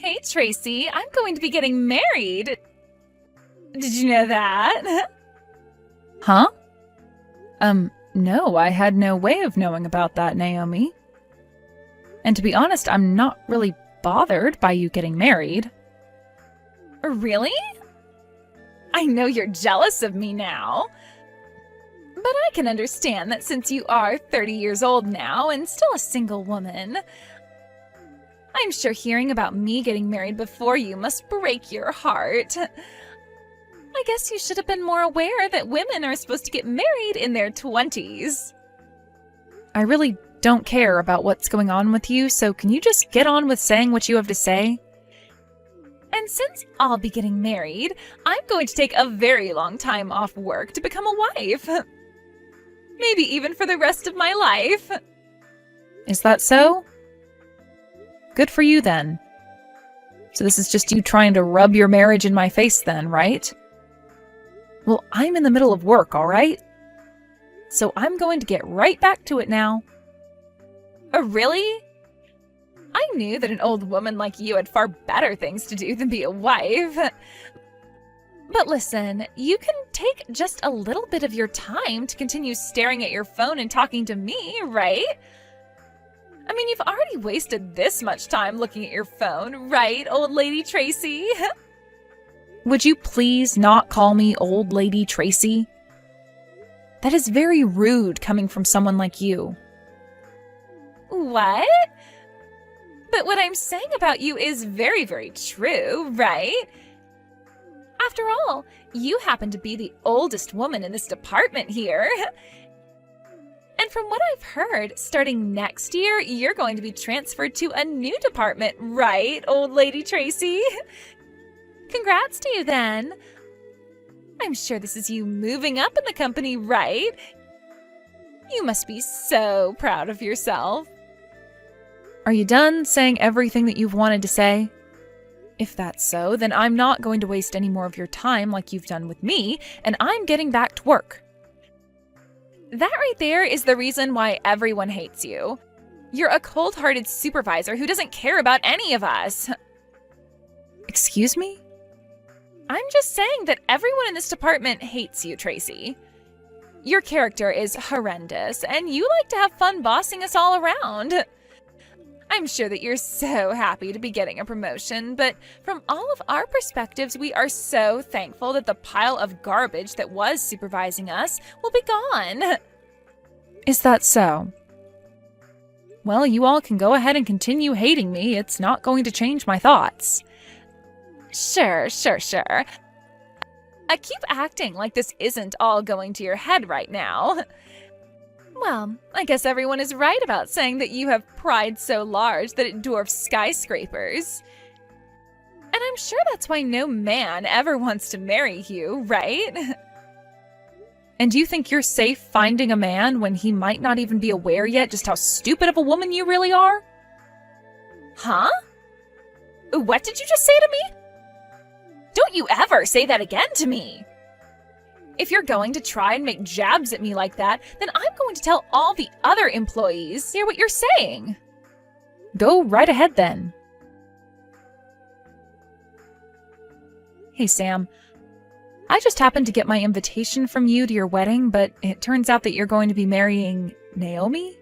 Hey, Tracy, I'm going to be getting married. Did you know that? Huh? No, I had no way of knowing about that, Naomi. And to be honest, I'm not really bothered by you getting married. Really? I know you're jealous of me now. But I can understand that since you are 30 years old now and still a single woman, I'm sure hearing about me getting married before you must break your heart. I guess you should have been more aware that women are supposed to get married in their 20s. I really don't care about what's going on with you, so can you just get on with saying what you have to say? And since I'll be getting married, I'm going to take a very long time off work to become a wife. Maybe even for the rest of my life. Is that so? Good for you, then. So this is just you trying to rub your marriage in my face then, right? Well, I'm in the middle of work, all right? So I'm going to get right back to it now. Really? I knew that an old woman like you had far better things to do than be a wife. But listen, you can take just a little bit of your time to continue staring at your phone and talking to me, right? I mean, you've already wasted this much time looking at your phone, right, old lady Tracy? Would you please not call me old lady Tracy? That is very rude coming from someone like you. What? But what I'm saying about you is very, very true, right? After all, you happen to be the oldest woman in this department here. And from what I've heard, starting next year, you're going to be transferred to a new department, right, old lady Tracy? Congrats to you, then. I'm sure this is you moving up in the company, right? You must be so proud of yourself. Are you done saying everything that you've wanted to say? If that's so, then I'm not going to waste any more of your time like you've done with me, and I'm getting back to work. That right there is the reason why everyone hates you. You're a cold-hearted supervisor who doesn't care about any of us. Excuse me? I'm just saying that everyone in this department hates you, Tracy. Your character is horrendous, and you like to have fun bossing us all around. I'm sure that you're so happy to be getting a promotion, but from all of our perspectives, we are so thankful that the pile of garbage that was supervising us will be gone. Is that so? Well, you all can go ahead and continue hating me. It's not going to change my thoughts. Sure. I keep acting like this isn't all going to your head right now. Well, I guess everyone is right about saying that you have pride so large that it dwarfs skyscrapers. And I'm sure that's why no man ever wants to marry you, right? And do you think you're safe finding a man when he might not even be aware yet just how stupid of a woman you really are? Huh? What did you just say to me? Don't you ever say that again to me! If you're going to try and make jabs at me like that, then I'm going to tell all the other employees hear what you're saying. Go right ahead then. Hey, Sam. I just happened to get my invitation from you to your wedding, but it turns out that you're going to be marrying Naomi?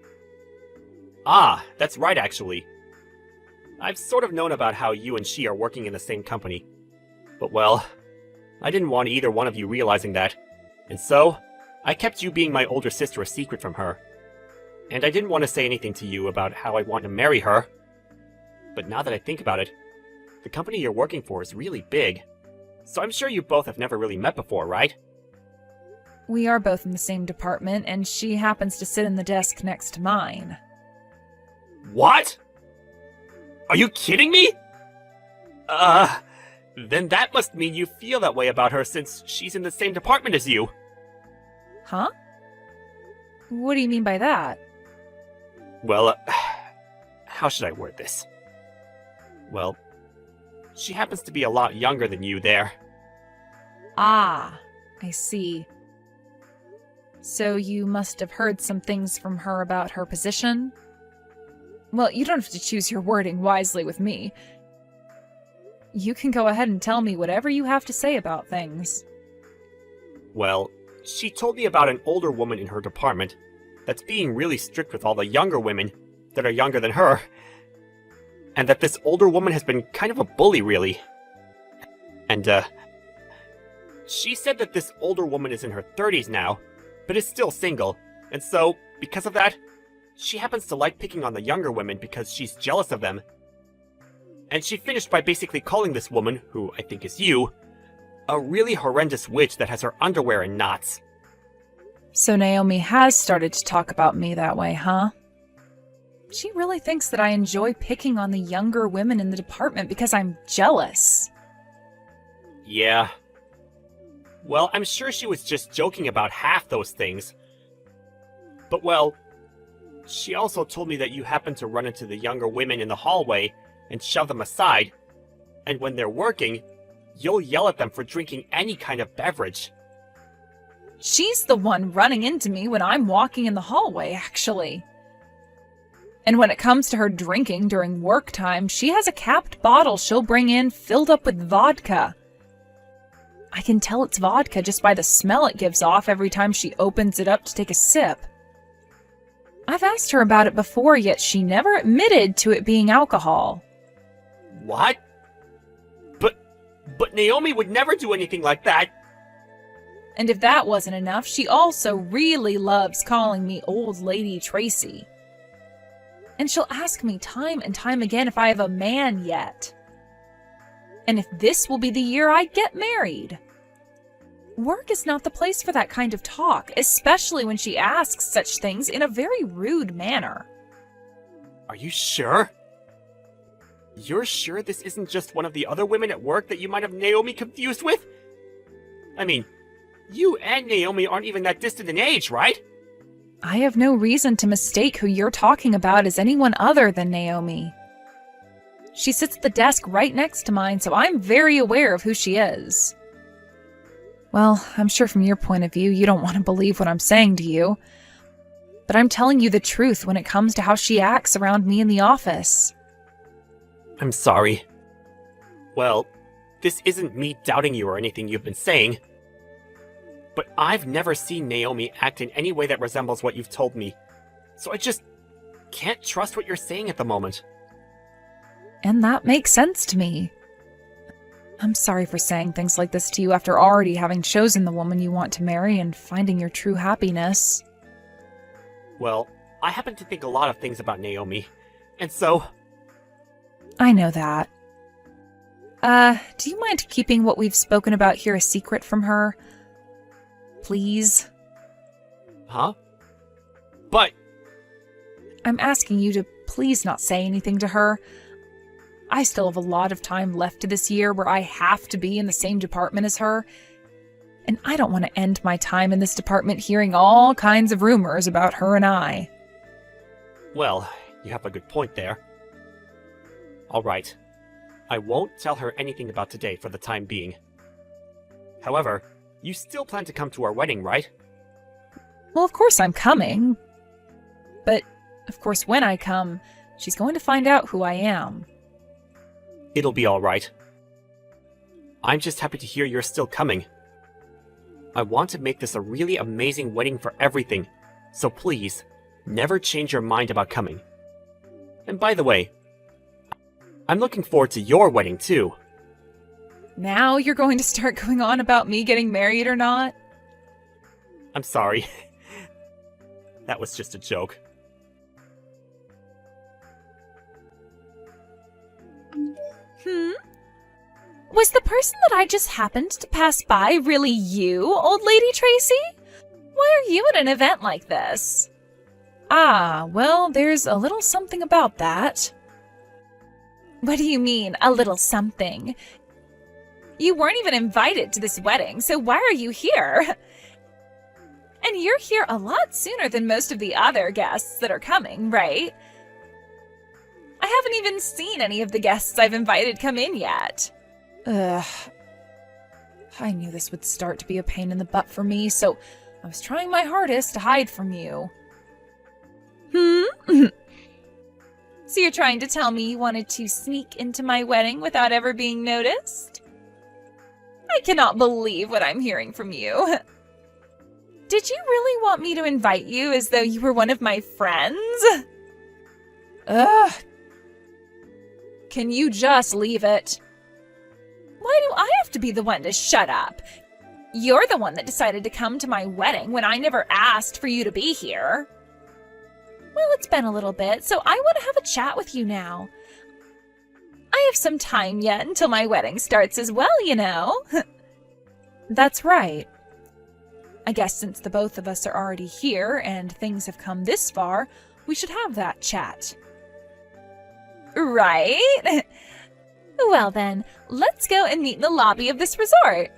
Ah, that's right, actually. I've sort of known about how you and she are working in the same company. But well, I didn't want either one of you realizing that, and so I kept you being my older sister a secret from her. And I didn't want to say anything to you about how I want to marry her. But now that I think about it, the company you're working for is really big. So I'm sure you both have never really met before, right? We are both in the same department, and she happens to sit in the desk next to mine. What? Are you kidding me? Then that must mean you feel that way about her since she's in the same department as you. Huh? What do you mean by that? Well, how should I word this? Well, she happens to be a lot younger than you there. Ah, I see. So you must have heard some things from her about her position? Well, you don't have to choose your wording wisely with me. You can go ahead and tell me whatever you have to say about things. Well, she told me about an older woman in her department that's being really strict with all the younger women that are younger than her. And that this older woman has been kind of a bully, really. And, she said that this older woman is in her 30s now, but is still single. And so, because of that, she happens to like picking on the younger women because she's jealous of them. And she finished by basically calling this woman, who I think is you, a really horrendous witch that has her underwear in knots. So Naomi has started to talk about me that way, huh? She really thinks that I enjoy picking on the younger women in the department because I'm jealous. Yeah. Well, I'm sure she was just joking about half those things. But well, she also told me that you happen to run into the younger women in the hallway and shove them aside, and when they're working, you'll yell at them for drinking any kind of beverage. She's the one running into me when I'm walking in the hallway, actually. And when it comes to her drinking during work time, she has a capped bottle she'll bring in filled up with vodka. I can tell it's vodka just by the smell it gives off every time she opens it up to take a sip. I've asked her about it before, yet she never admitted to it being alcohol. What? But Naomi would never do anything like that. And if that wasn't enough, she also really loves calling me Old Lady Tracy. And she'll ask me time and time again if I have a man yet. And if this will be the year I get married. Work is not the place for that kind of talk, especially when she asks such things in a very rude manner. Are you sure? You're sure this isn't just one of the other women at work that you might have Naomi confused with? I mean, you and Naomi aren't even that distant in age, right? I have no reason to mistake who you're talking about as anyone other than Naomi. She sits at the desk right next to mine, so I'm very aware of who she is. Well, I'm sure from your point of view, you don't want to believe what I'm saying to you. But I'm telling you the truth when it comes to how she acts around me in the office. I'm sorry. Well, this isn't me doubting you or anything you've been saying. But I've never seen Naomi act in any way that resembles what you've told me. So I just can't trust what you're saying at the moment. And that makes sense to me. I'm sorry for saying things like this to you after already having chosen the woman you want to marry and finding your true happiness. Well, I happen to think a lot of things about Naomi, and so... I know that. Do you mind keeping what we've spoken about here a secret from her? Please? Huh? But... I'm asking you to please not say anything to her. I still have a lot of time left to this year where I have to be in the same department as her. And I don't want to end my time in this department hearing all kinds of rumors about her and I. Well, you have a good point there. Alright. I won't tell her anything about today for the time being. However, you still plan to come to our wedding, right? Well, of course I'm coming. But, of course, when I come, she's going to find out who I am. It'll be alright. I'm just happy to hear you're still coming. I want to make this a really amazing wedding for everything, so please, never change your mind about coming. And by the way, I'm looking forward to your wedding too. Now you're going to start going on about me getting married or not? I'm sorry. That was just a joke. Was the person that I just happened to pass by really you, Old Lady Tracy? Why are you at an event like this? Ah, well, there's a little something about that. What do you mean, a little something? You weren't even invited to this wedding, so why are you here? And you're here a lot sooner than most of the other guests that are coming, right? I haven't even seen any of the guests I've invited come in yet. Ugh. I knew this would start to be a pain in the butt for me, so I was trying my hardest to hide from you. So you're trying to tell me you wanted to sneak into my wedding without ever being noticed? I cannot believe what I'm hearing from you. Did you really want me to invite you as though you were one of my friends? Ugh. Can you just leave it? Why do I have to be the one to shut up? You're the one that decided to come to my wedding when I never asked for you to be here. Well, it's been a little bit, so I want to have a chat with you now. I have some time yet until my wedding starts as well, you know. That's right. I guess since the both of us are already here and things have come this far, we should have that chat. Right? Well then, let's go and meet in the lobby of this resort.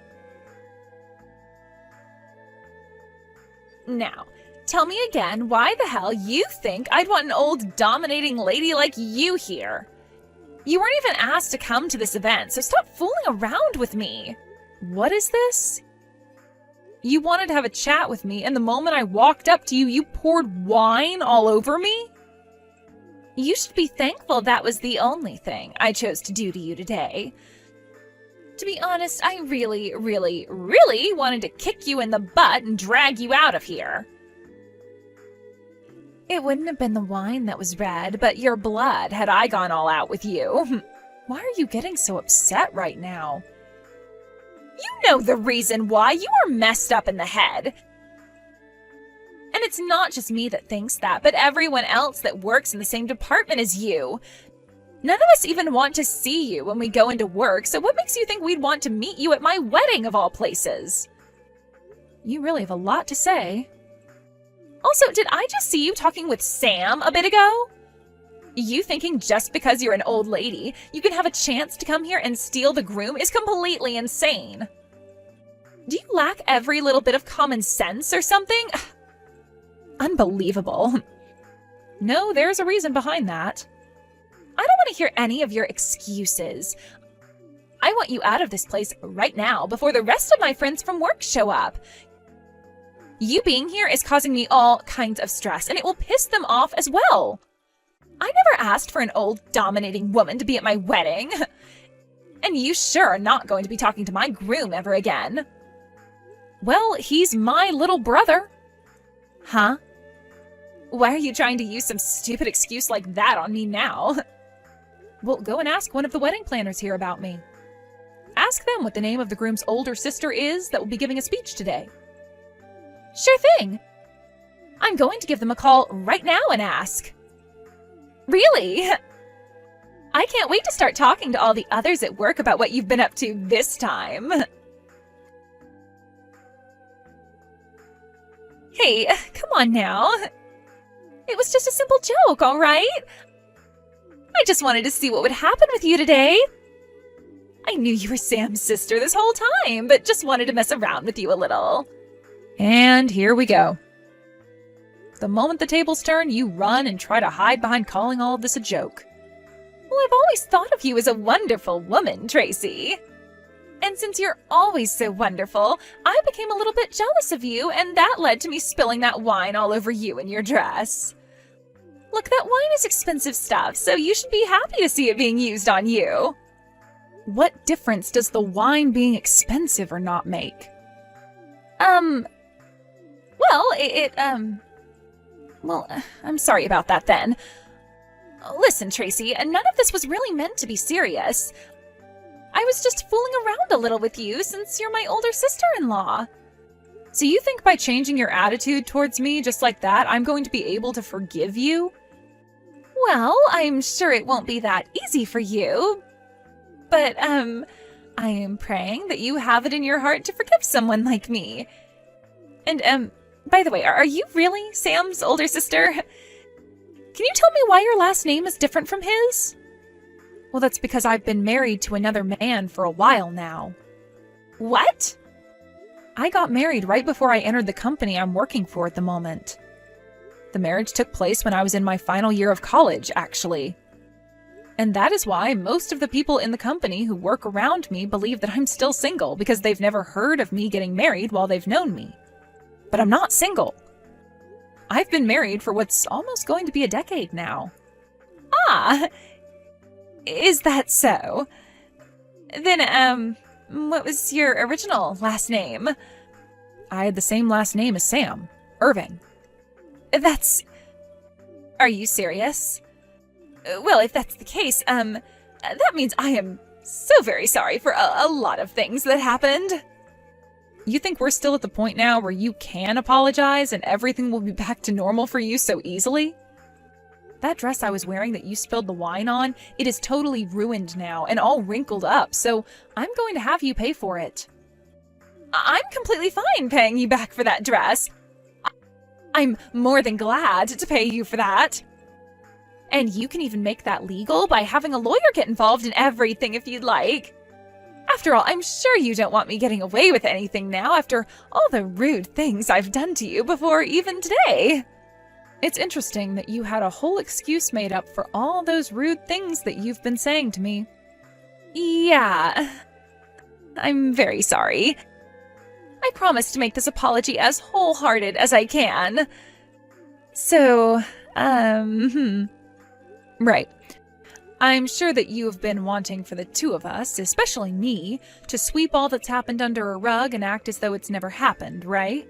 Now, tell me again why the hell you think I'd want an old dominating lady like you here. You weren't even asked to come to this event, so stop fooling around with me. What is this? You wanted to have a chat with me, and the moment I walked up to you, you poured wine all over me? You should be thankful that was the only thing I chose to do to you today. To be honest, I really, really, really wanted to kick you in the butt and drag you out of here. It wouldn't have been the wine that was red, but your blood had I gone all out with you. Why are you getting so upset right now? You know the reason why. You are messed up in the head. And it's not just me that thinks that, but everyone else that works in the same department as you. None of us even want to see you when we go into work, so what makes you think we'd want to meet you at my wedding of all places? You really have a lot to say. Also, did I just see you talking with Sam a bit ago? You thinking just because you're an old lady, you can have a chance to come here and steal the groom is completely insane. Do you lack every little bit of common sense or something? Unbelievable. No, there's a reason behind that. I don't want to hear any of your excuses. I want you out of this place right now before the rest of my friends from work show up. You being here is causing me all kinds of stress, and it will piss them off as well. I never asked for an old, dominating woman to be at my wedding. And you sure are not going to be talking to my groom ever again. Well, he's my little brother. Huh? Why are you trying to use some stupid excuse like that on me now? Well, go and ask one of the wedding planners here about me. Ask them what the name of the groom's older sister is that will be giving a speech today. Sure thing. I'm going to give them a call right now and ask. Really? I can't wait to start talking to all the others at work about what you've been up to this time. Hey, come on now. It was just a simple joke, all right? I just wanted to see what would happen with you today. I knew you were Sam's sister this whole time, but just wanted to mess around with you a little. And here we go. The moment the tables turn, you run and try to hide behind calling all of this a joke. Well, I've always thought of you as a wonderful woman, Tracy. And since you're always so wonderful, I became a little bit jealous of you, and that led to me spilling that wine all over you and your dress. Look, that wine is expensive stuff, so you should be happy to see it being used on you. What difference does the wine being expensive or not make? Well, I'm sorry about that then. Listen, Tracy, none of this was really meant to be serious. I was just fooling around a little with you since you're my older sister-in-law. So you think by changing your attitude towards me just like that, I'm going to be able to forgive you? Well, I'm sure it won't be that easy for you. But, I am praying that you have it in your heart to forgive someone like me. And, by the way, are you really Sam's older sister? Can you tell me why your last name is different from his? Well, that's because I've been married to another man for a while now. What? I got married right before I entered the company I'm working for at the moment. The marriage took place when I was in my final year of college, actually. And that is why most of the people in the company who work around me believe that I'm still single because they've never heard of me getting married while they've known me. But I'm not single. I've been married for what's almost going to be a decade now. Ah, is that so? Then, what was your original last name? I had the same last name as Sam, Irving. Are you serious? Well, if that's the case, that means I am so very sorry for a lot of things that happened. You think we're still at the point now where you can apologize and everything will be back to normal for you so easily? That dress I was wearing that you spilled the wine on, it is totally ruined now and all wrinkled up, so I'm going to have you pay for it. I'm completely fine paying you back for that dress. I'm more than glad to pay you for that. And you can even make that legal by having a lawyer get involved in everything if you'd like. After all, I'm sure you don't want me getting away with anything now after all the rude things I've done to you before even today. It's interesting that you had a whole excuse made up for all those rude things that you've been saying to me. Yeah. I'm very sorry. I promise to make this apology as wholehearted as I can. So, Right. I'm sure that you have been wanting for the two of us, especially me, to sweep all that's happened under a rug and act as though it's never happened, right?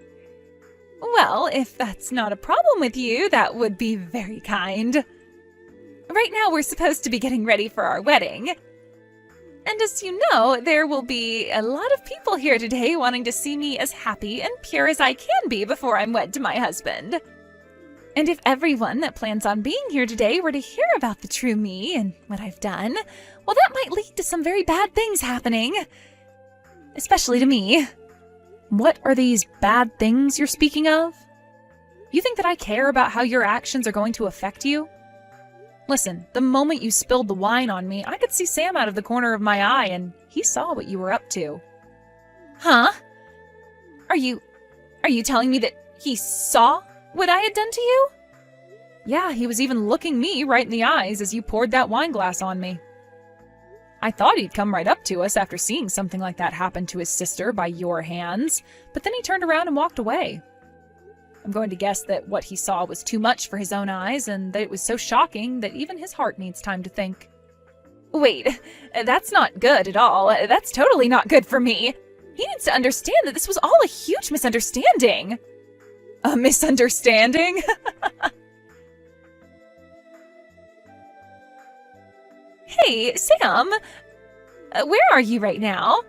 Well, if that's not a problem with you, that would be very kind. Right now, we're supposed to be getting ready for our wedding. And as you know, there will be a lot of people here today wanting to see me as happy and pure as I can be before I'm wed to my husband. And if everyone that plans on being here today were to hear about the true me and what I've done, well, that might lead to some very bad things happening. Especially to me. What are these bad things you're speaking of? You think that I care about how your actions are going to affect you? Listen, the moment you spilled the wine on me, I could see Sam out of the corner of my eye, and he saw what you were up to. Huh? Are you telling me that he saw what I had done to you? Yeah, he was even looking me right in the eyes as you poured that wine glass on me. I thought he'd come right up to us after seeing something like that happen to his sister by your hands, but then he turned around and walked away. I'm going to guess that what he saw was too much for his own eyes, and that it was so shocking that even his heart needs time to think. Wait, that's not good at all. That's totally not good for me. He needs to understand that this was all a huge misunderstanding. A misunderstanding? Hey, Sam. Where are you right now?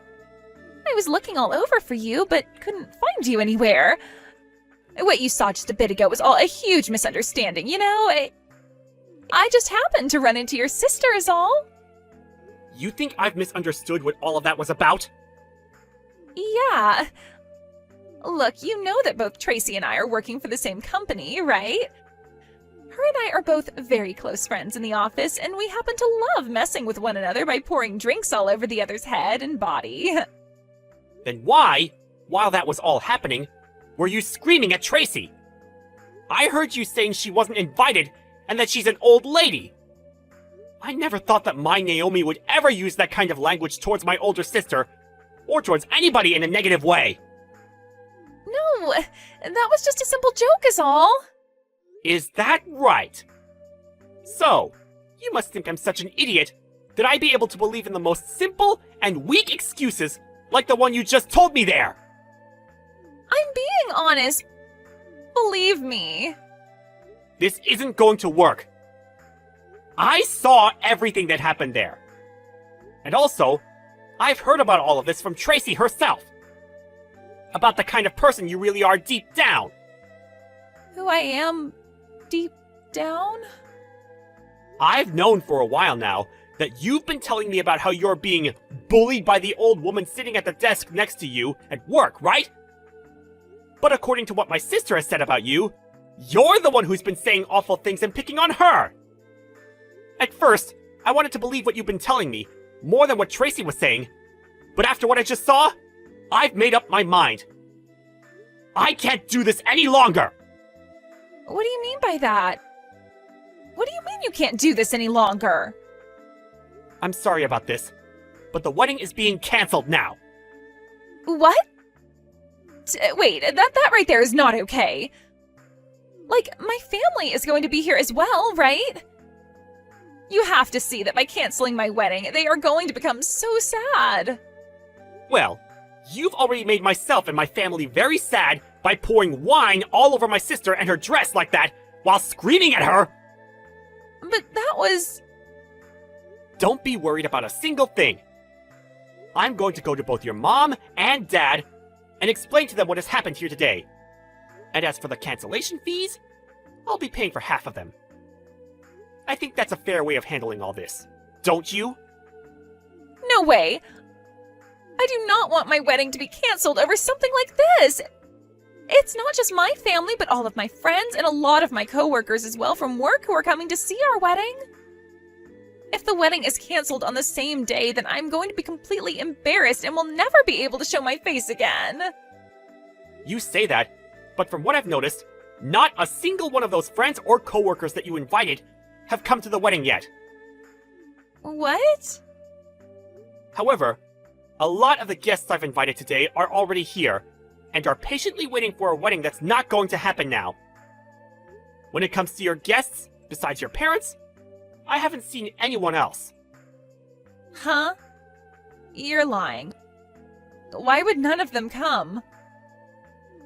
I was looking all over for you, but couldn't find you anywhere. What you saw just a bit ago was all a huge misunderstanding, you know? I just happened to run into your sister is all. You think I've misunderstood what all of that was about? Yeah. Look, you know that both Tracy and I are working for the same company, right? Her and I are both very close friends in the office, and we happen to love messing with one another by pouring drinks all over the other's head and body. Then why, while that was all happening, were you screaming at Tracy? I heard you saying she wasn't invited and that she's an old lady. I never thought that my Naomi would ever use that kind of language towards my older sister, or towards anybody in a negative way. No, that was just a simple joke is all. Is that right? So, you must think I'm such an idiot that I'd be able to believe in the most simple and weak excuses like the one you just told me there. I'm being honest. Believe me. This isn't going to work. I saw everything that happened there. And also, I've heard about all of this from Tracy herself. About the kind of person you really are deep down. Who I am deep down? I've known for a while now that you've been telling me about how you're being bullied by the old woman sitting at the desk next to you at work, right? But according to what my sister has said about you, you're the one who's been saying awful things and picking on her! At first, I wanted to believe what you've been telling me, more than what Tracy was saying. But after what I just saw, I've made up my mind. I can't do this any longer! What do you mean by that? What do you mean you can't do this any longer? I'm sorry about this, but the wedding is being cancelled now. What? Wait, that right there is not okay. Like, my family is going to be here as well, right? You have to see that by canceling my wedding, they are going to become so sad. Well, you've already made myself and my family very sad by pouring wine all over my sister and her dress like that while screaming at her. But that was... Don't be worried about a single thing. I'm going to go to both your mom and dad and explain to them what has happened here today. And as for the cancellation fees, I'll be paying for half of them. I think that's a fair way of handling all this. Don't you? No way. I do not want my wedding to be canceled over something like this. It's not just my family, but all of my friends and a lot of my coworkers as well from work who are coming to see our wedding. If the wedding is canceled on the same day, then I'm going to be completely embarrassed and will never be able to show my face again. You say that, but from what I've noticed, not a single one of those friends or coworkers that you invited have come to the wedding yet. What? However, a lot of the guests I've invited today are already here and are patiently waiting for a wedding that's not going to happen now. When it comes to your guests, besides your parents, I haven't seen anyone else. Huh? You're lying. Why would none of them come?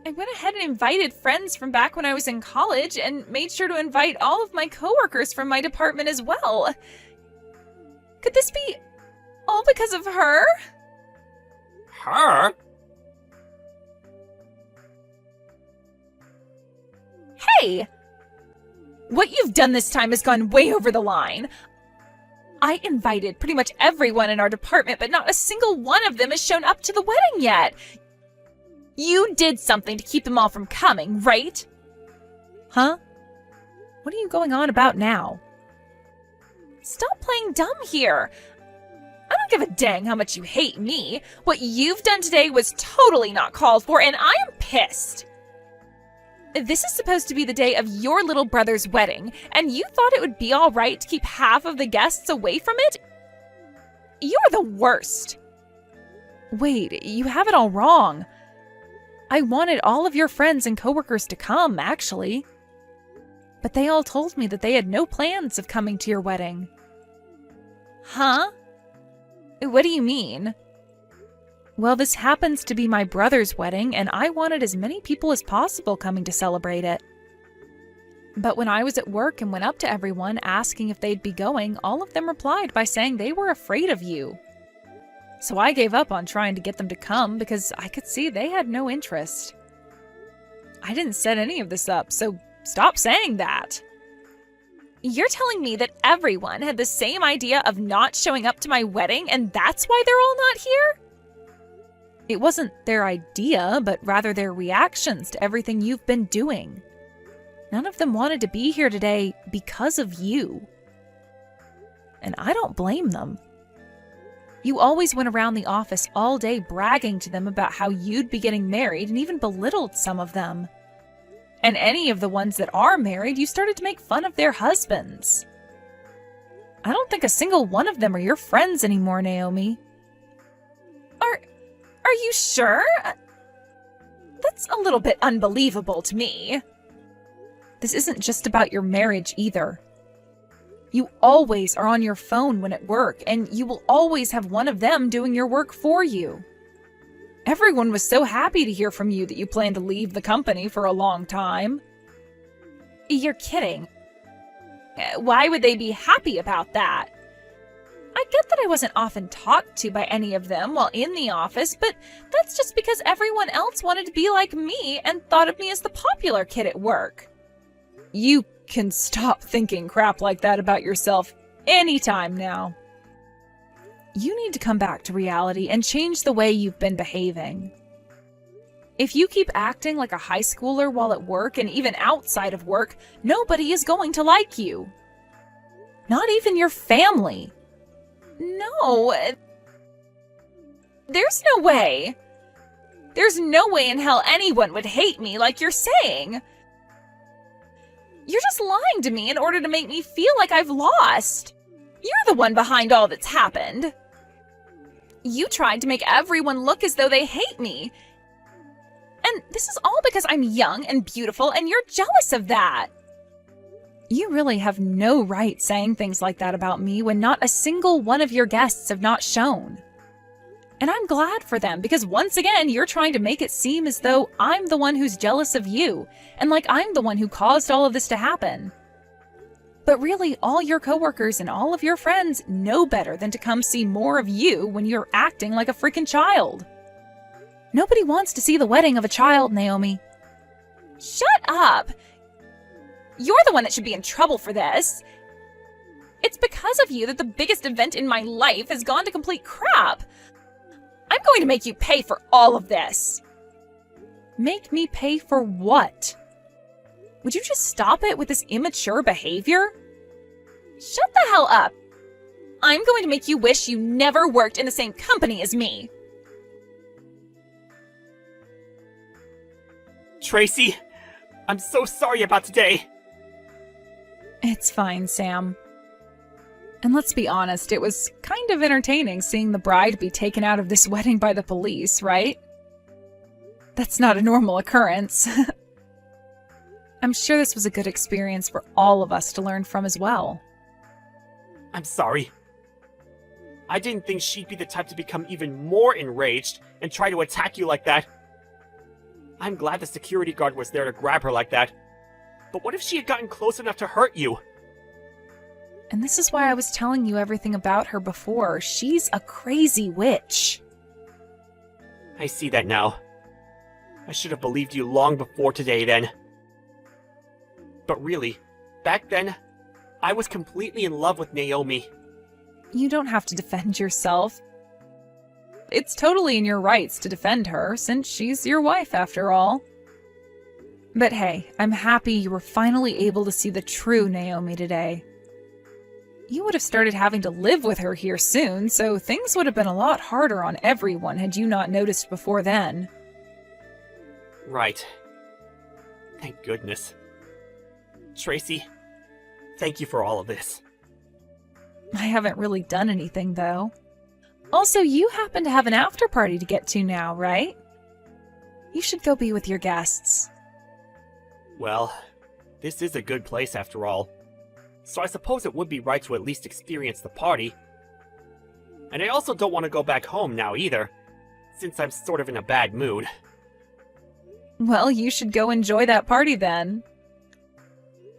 I went ahead and invited friends from back when I was in college and made sure to invite all of my coworkers from my department as well. Could this be all because of her? Her? Hey! What you've done this time has gone way over the line. I invited pretty much everyone in our department, but not a single one of them has shown up to the wedding yet. You did something to keep them all from coming, right? Huh? What are you going on about now? Stop playing dumb here. I don't give a dang how much you hate me. What you've done today was totally not called for, and I am pissed. This is supposed to be the day of your little brother's wedding, and you thought it would be all right to keep half of the guests away from it? You're the worst. Wait, you have it all wrong. I wanted all of your friends and coworkers to come, actually. But they all told me that they had no plans of coming to your wedding. Huh? What do you mean? Well, this happens to be my brother's wedding, and I wanted as many people as possible coming to celebrate it. But when I was at work and went up to everyone asking if they'd be going, all of them replied by saying they were afraid of you. So I gave up on trying to get them to come because I could see they had no interest. I didn't set any of this up, so stop saying that. You're telling me that everyone had the same idea of not showing up to my wedding, and that's why they're all not here? It wasn't their idea, but rather their reactions to everything you've been doing. None of them wanted to be here today because of you. And I don't blame them. You always went around the office all day bragging to them about how you'd be getting married and even belittled some of them. And any of the ones that are married, you started to make fun of their husbands. I don't think a single one of them are your friends anymore, Naomi. Are you sure? That's a little bit unbelievable to me. This isn't just about your marriage either. You always are on your phone when at work, and you will always have one of them doing your work for you. Everyone was so happy to hear from you that you plan to leave the company for a long time. You're kidding. Why would they be happy about that? I get that I wasn't often talked to by any of them while in the office, but that's just because everyone else wanted to be like me and thought of me as the popular kid at work. You can stop thinking crap like that about yourself anytime now. You need to come back to reality and change the way you've been behaving. If you keep acting like a high schooler while at work and even outside of work, nobody is going to like you. Not even your family. No. There's no way. There's no way in hell anyone would hate me like you're saying. You're just lying to me in order to make me feel like I've lost. You're the one behind all that's happened. You tried to make everyone look as though they hate me. And this is all because I'm young and beautiful and you're jealous of that. You really have no right saying things like that about me when not a single one of your guests have not shown. And I'm glad for them, because once again, you're trying to make it seem as though I'm the one who's jealous of you, and like I'm the one who caused all of this to happen. But really, all your coworkers and all of your friends know better than to come see more of you when you're acting like a freaking child. Nobody wants to see the wedding of a child, Naomi. Shut up! You're the one that should be in trouble for this. It's because of you that the biggest event in my life has gone to complete crap. I'm going to make you pay for all of this. Make me pay for what? Would you just stop it with this immature behavior? Shut the hell up. I'm going to make you wish you never worked in the same company as me. Tracy, I'm so sorry about today. It's fine, Sam. And let's be honest, it was kind of entertaining seeing the bride be taken out of this wedding by the police, right? That's not a normal occurrence. I'm sure this was a good experience for all of us to learn from as well. I'm sorry. I didn't think she'd be the type to become even more enraged and try to attack you like that. I'm glad the security guard was there to grab her like that. But what if she had gotten close enough to hurt you? And this is why I was telling you everything about her before. She's a crazy witch. I see that now. I should have believed you long before today then. But really, back then, I was completely in love with Naomi. You don't have to defend yourself. It's totally in your rights to defend her, since she's your wife after all. But hey, I'm happy you were finally able to see the true Naomi today. You would have started having to live with her here soon, so things would have been a lot harder on everyone had you not noticed before then. Right. Thank goodness. Tracy, thank you for all of this. I haven't really done anything, though. Also, you happen to have an after party to get to now, right? You should go be with your guests. Well, this is a good place after all, so I suppose it would be right to at least experience the party. And I also don't want to go back home now either, since I'm sort of in a bad mood. Well, you should go enjoy that party then.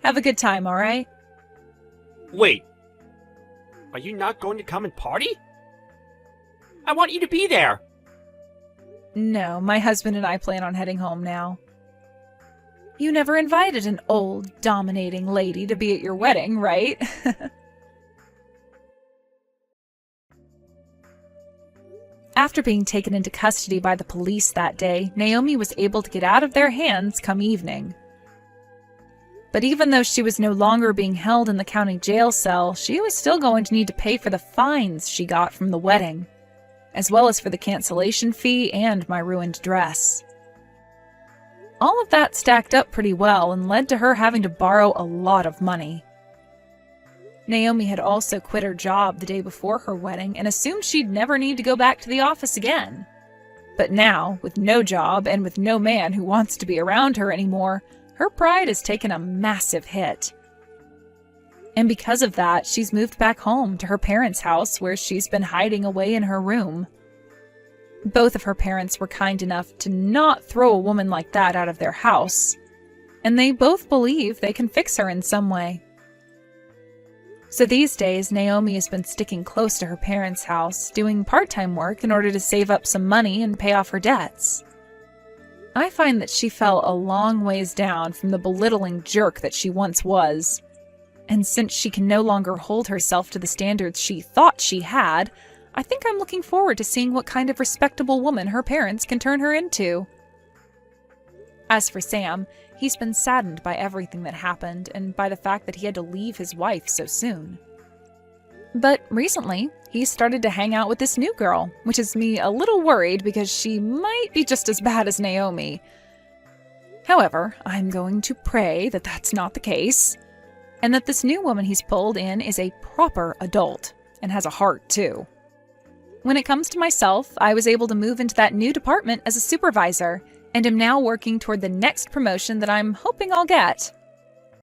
Have a good time, alright? Wait, are you not going to come and party? I want you to be there! No, my husband and I plan on heading home now. You never invited an old, dominating lady to be at your wedding, right? After being taken into custody by the police that day, Naomi was able to get out of their hands come evening. But even though she was no longer being held in the county jail cell, she was still going to need to pay for the fines she got from the wedding, as well as for the cancellation fee and my ruined dress. All of that stacked up pretty well and led to her having to borrow a lot of money. Naomi had also quit her job the day before her wedding and assumed she'd never need to go back to the office again. But now, with no job and with no man who wants to be around her anymore, her pride has taken a massive hit. And because of that, she's moved back home to her parents' house where she's been hiding away in her room. Both of her parents were kind enough to not throw a woman like that out of their house, and they both believe they can fix her in some way. So these days, Naomi has been sticking close to her parents' house, doing part-time work in order to save up some money and pay off her debts. I find that she fell a long ways down from the belittling jerk that she once was, and since she can no longer hold herself to the standards she thought she had, I think I'm looking forward to seeing what kind of respectable woman her parents can turn her into. As for Sam, he's been saddened by everything that happened and by the fact that he had to leave his wife so soon. But recently, he's started to hang out with this new girl, which has me a little worried because she might be just as bad as Naomi. However, I'm going to pray that that's not the case, and that this new woman he's pulled in is a proper adult and has a heart too. When it comes to myself, I was able to move into that new department as a supervisor, and am now working toward the next promotion that I'm hoping I'll get.